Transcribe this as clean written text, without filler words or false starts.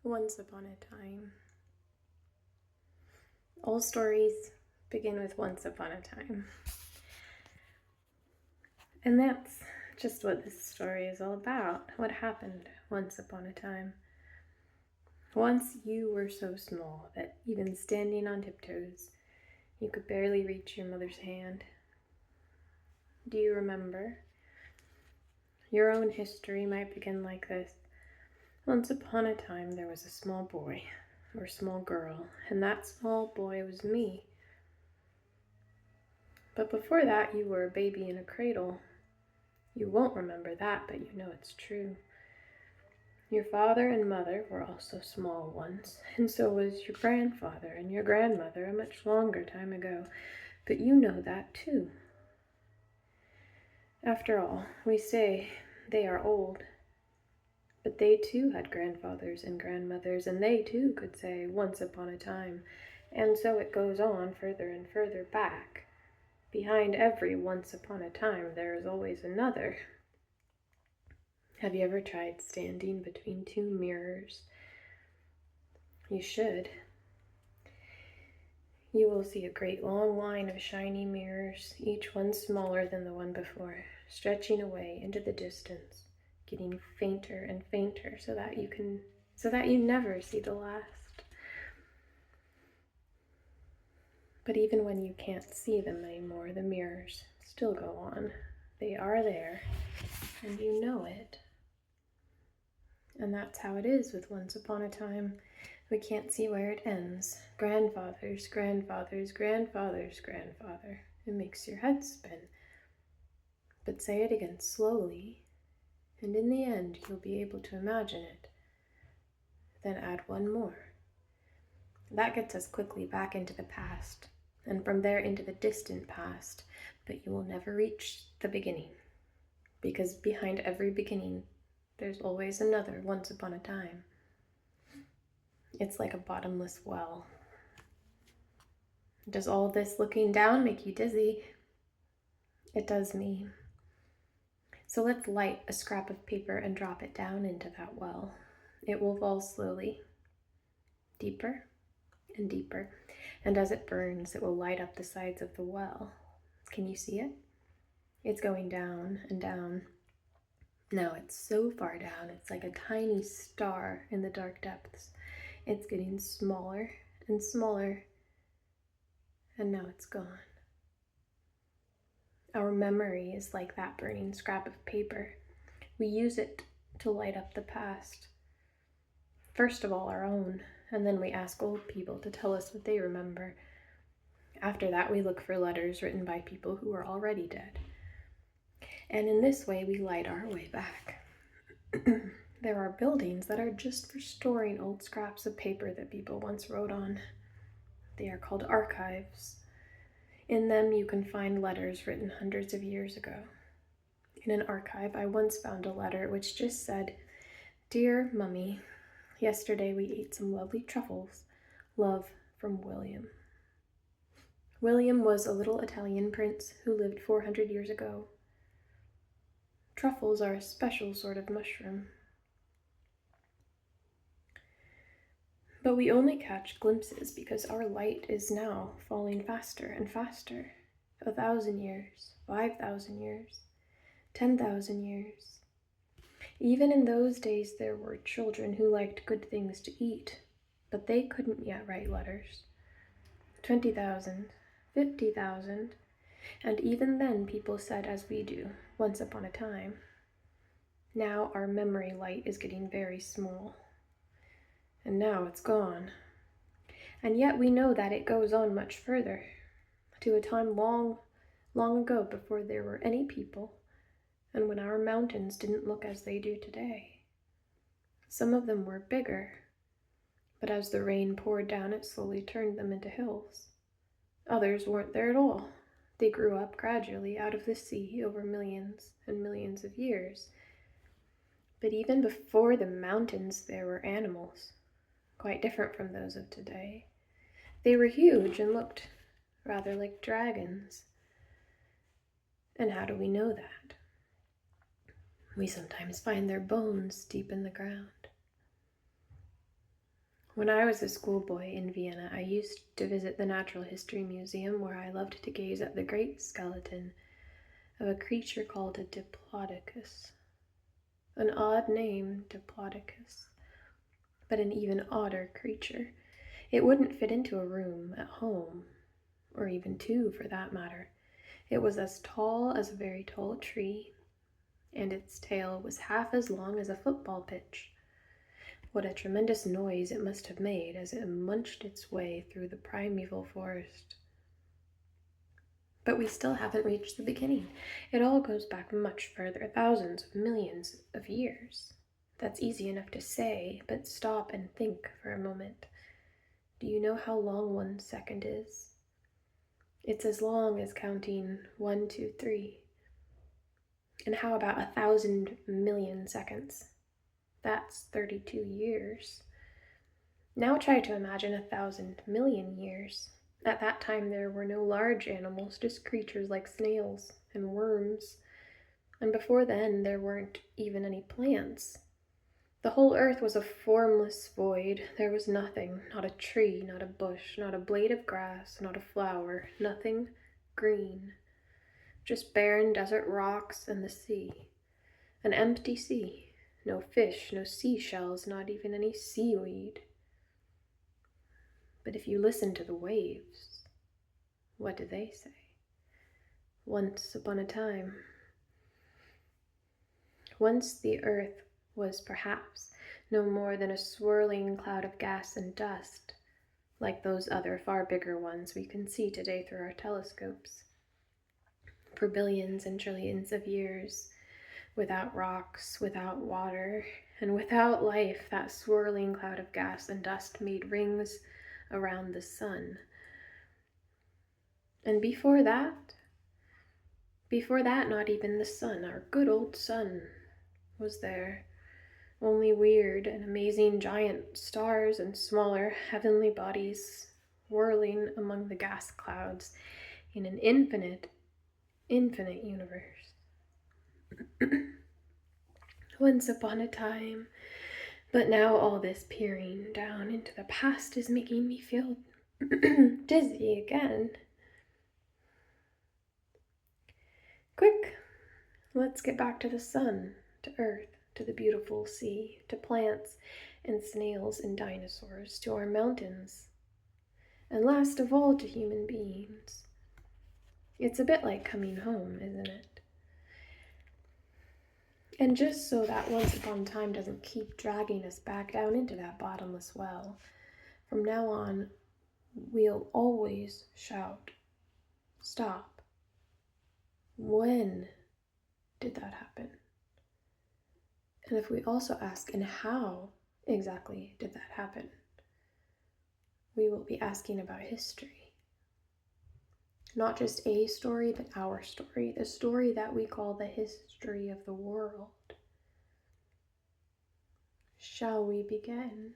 Once upon a time. All stories begin with once upon a time. And that's just what this story is all about. What happened once upon a time. Once you were so small that even standing on tiptoes, you could barely reach your mother's hand. Do you remember? Your own history might begin like this. Once upon a time there was a small boy or small girl, and that small boy was me. But before that you were a baby in a cradle. You won't remember that, but you know it's true. Your father and mother were also small once, and so was your grandfather and your grandmother a much longer time ago, but you know that too. After all, we say they are old, but they too had grandfathers and grandmothers, and they too could say once upon a time, and so it goes on further and further back. Behind every once upon a time there is always another. Have you ever tried standing between two mirrors? You should. You will see a great long line of shiny mirrors, each one smaller than the one before, stretching away into the distance, getting fainter and fainter so that you never see the last. But even when you can't see them anymore, the mirrors still go on. They are there, and you know it. And that's how it is with once upon a time. We can't see where it ends. Grandfather's grandfather's grandfather's grandfather. It makes your head spin. But say it again slowly, and in the end you'll be able to imagine it. Then add one more. That gets us quickly back into the past, and from there into the distant past, but you will never reach the beginning, because behind every beginning there's always another once upon a time. It's like a bottomless well. Does all this looking down make you dizzy? It does me. So let's light a scrap of paper and drop it down into that well. It will fall slowly, deeper and deeper, and as it burns, it will light up the sides of the well. Can you see it? It's going down and down. Now it's so far down, it's like a tiny star in the dark depths. It's getting smaller and smaller, and now it's gone. Our memory is like that burning scrap of paper. We use it to light up the past. First of all, our own, and then we ask old people to tell us what they remember. After that, we look for letters written by people who are already dead. And in this way, we light our way back. There are buildings that are just for storing old scraps of paper that people once wrote on. They are called archives. In them, you can find letters written hundreds of years ago. In an archive, I once found a letter which just said, "Dear Mummy, yesterday we ate some lovely truffles. Love from William." William was a little Italian prince who lived 400 years ago. Truffles are a special sort of mushroom. But we only catch glimpses because our light is now falling faster and faster. 1,000 years, 5,000 years, 10,000 years. Even in those days there were children who liked good things to eat, but they couldn't yet write letters. 20,000, 50,000, and even then people said as we do, once upon a time. Now our memory light is getting very small. And now it's gone. And yet we know that it goes on much further, to a time long, long ago before there were any people, and when our mountains didn't look as they do today. Some of them were bigger, but as the rain poured down, it slowly turned them into hills. Others weren't there at all. They grew up gradually out of the sea over millions and millions of years. But even before the mountains, there were animals, quite different from those of today. They were huge and looked rather like dragons. And how do we know that? We sometimes find their bones deep in the ground. When I was a schoolboy in Vienna, I used to visit the Natural History Museum, where I loved to gaze at the great skeleton of a creature called a Diplodocus. An odd name, Diplodocus, but an even odder creature. It wouldn't fit into a room at home, or even two for that matter. It was as tall as a very tall tree, and its tail was half as long as a football pitch. What a tremendous noise it must have made as it munched its way through the primeval forest. But we still haven't reached the beginning. It all goes back much further, thousands of millions of years. That's easy enough to say, but stop and think for a moment. Do you know how long 1 second is? It's as long as counting 1, 2, 3. And how about 1,000 million seconds? That's 32 years. Now try to imagine 1,000 million years. At that time, there were no large animals, just creatures like snails and worms. And before then, there weren't even any plants. The whole earth was a formless void. There was nothing, not a tree, not a bush, not a blade of grass, not a flower, nothing green. Just barren desert rocks and the sea. An empty sea. No fish, no seashells, not even any seaweed. But if you listen to the waves, what do they say? Once upon a time. Once the earth was perhaps no more than a swirling cloud of gas and dust, like those other far bigger ones we can see today through our telescopes. For billions and trillions of years, without rocks, without water, and without life, that swirling cloud of gas and dust made rings around the sun. And before that, not even the sun, our good old sun, was there. Only weird and amazing giant stars and smaller heavenly bodies whirling among the gas clouds in an infinite universe. Once upon a time, but now all this peering down into the past is making me feel dizzy again. Quick, let's get back to the sun, to earth, to the beautiful sea, to plants and snails and dinosaurs, to our mountains, and last of all to human beings. It's a bit like coming home, isn't it? And just so that once upon a time doesn't keep dragging us back down into that bottomless well, from now on, we'll always shout, stop. When did that happen? And if we also ask, and how exactly did that happen? We will be asking about history. Not just a story, but our story, the story that we call the history of the world. Shall we begin?